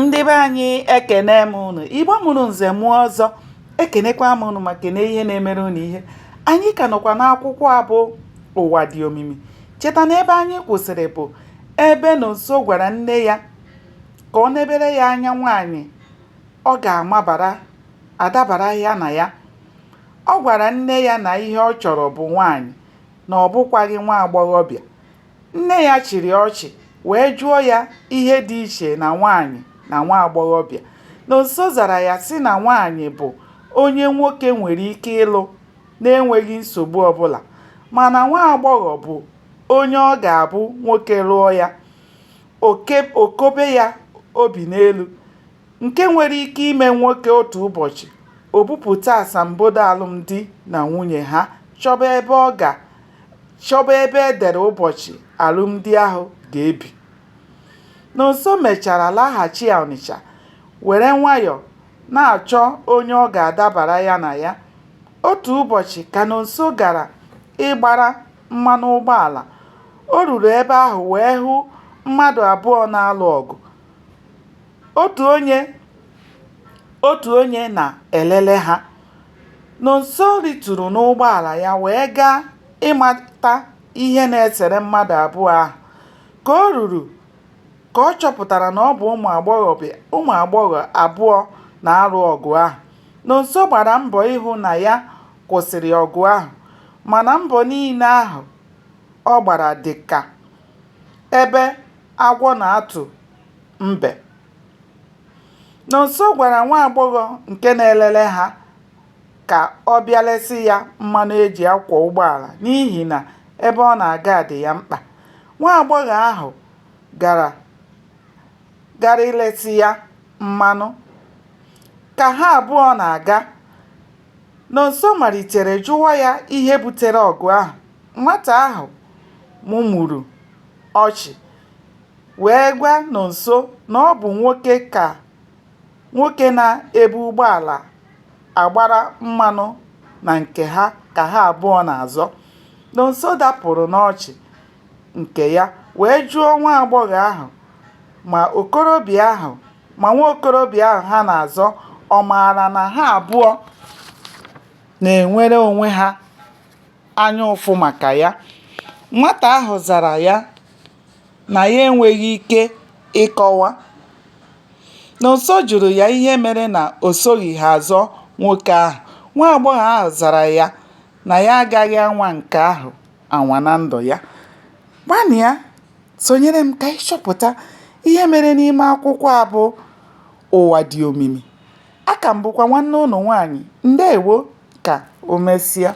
Ndị be anyị ekene m unu, Igbo mụrụ nze mụọ ọzọ, ekenekwa m unu ma kene ihe na-emere unu ihe. Anyị ka nọkwa n'akwụkwọ a bụ Ụwa Dị Omimi. Cheta na ebe anyị kwụsịrị bụ ebe Nonso gwara nne ya ka ọ nebere ya anya nwaanyị ọ adabara ya na ya. Ọ gwara nne ya na ihe ọ chọrọ bụ nwaanyị, na ọ bụkwaghị nwa agbọghọbịa. Nne ya chịrị ọchị wee jụọ ya ihe dị iche na nwaanyị na nwa agbọghọbịa. Nonso zara ya sị na nwaanyị bụ onye nwoke nwere ike ịlụ na-enweghị nsogbu ọbụla, mana nwa agbọghọ bụ onye ọ ga-abụ nwoke lụọ ya okobe ya obi n'elu, nke nwere ike ime nwoke otu ụbọchị o bupụta asambodo alụmdi na nwunye ha chọba ebe edere ụbọchị alụmdi ahụ ga-ebi. Nonso mechara laghachi Ọnịcha were nwayọọ na-achọ onye ọ ga-adabara ya na ya. Otu ụbọchị ka Nonso gara ịgbara mmanụ ụgbọala, o ruru ebe ahụ wee hụ mmadụ abụọ na-alụ ọgụ. Otu onye na-elele ha. Nonso ritụrụ n'ụgbọala ya wee gaa ịmata ihe na-esere mmadụ abụọ ahụ. Ka ọ chọpụtara na ọ bụ ụmụ agbọghọ abụọ na-alụ ọgụ ahụ. Nonso gbara mbọ ịhụ na ya kwụsịrị ọgụ ahụ, mana mbọ niile ahụ ọ gbara dị ka ebe agwọ na-atụ mbe. Nonso gwara nwa agbọghọ nke na-elele ha ka ọ bịa lesi ya mmanụ eji akwọ ụgbọala n'ihi na ebe ọ na-aga dị ya mkpa. Nwa agbọghọ ahụ gara ilesi ya mmanụ. Ka ha abụọ na-aga, Nonso malitere jụwa ya ihe butere ọgụ ahụ. Nwata ahụ mụmụrụ ọchị wee gwa Nonso na ọ bụ nwoke na-ebu ụgbọala agbara mmanụ na nke ha ka ha abụọ na-azọ. Nonso dapụrụ n'ọchị nke ya wee jụọ nwa agbọghọ ahụ ma nwa okorobịa ahụ ha na-azọ ọ maara na ha abụọ na-enwere onwe ha anya ụfụ maka ya. Nwata ahụ zara ya na ya enweghị ike ịkọwa. Nonso jụrụ ya ihe mere na o soghị ha azọ nwoke ahụ. Nwa agbọghọ ahụ zara ya na ya agaghị anwa nke ahụ anwa na ndụ ya. Gbanịa sonyere m ka ịchọpụta ihe mere n'ime akwụkwọ a bụ Ụwa Dị Omimi. Aka m bụkwa nwanne unu nwaanyị. Ndeewo, ka o mesịa.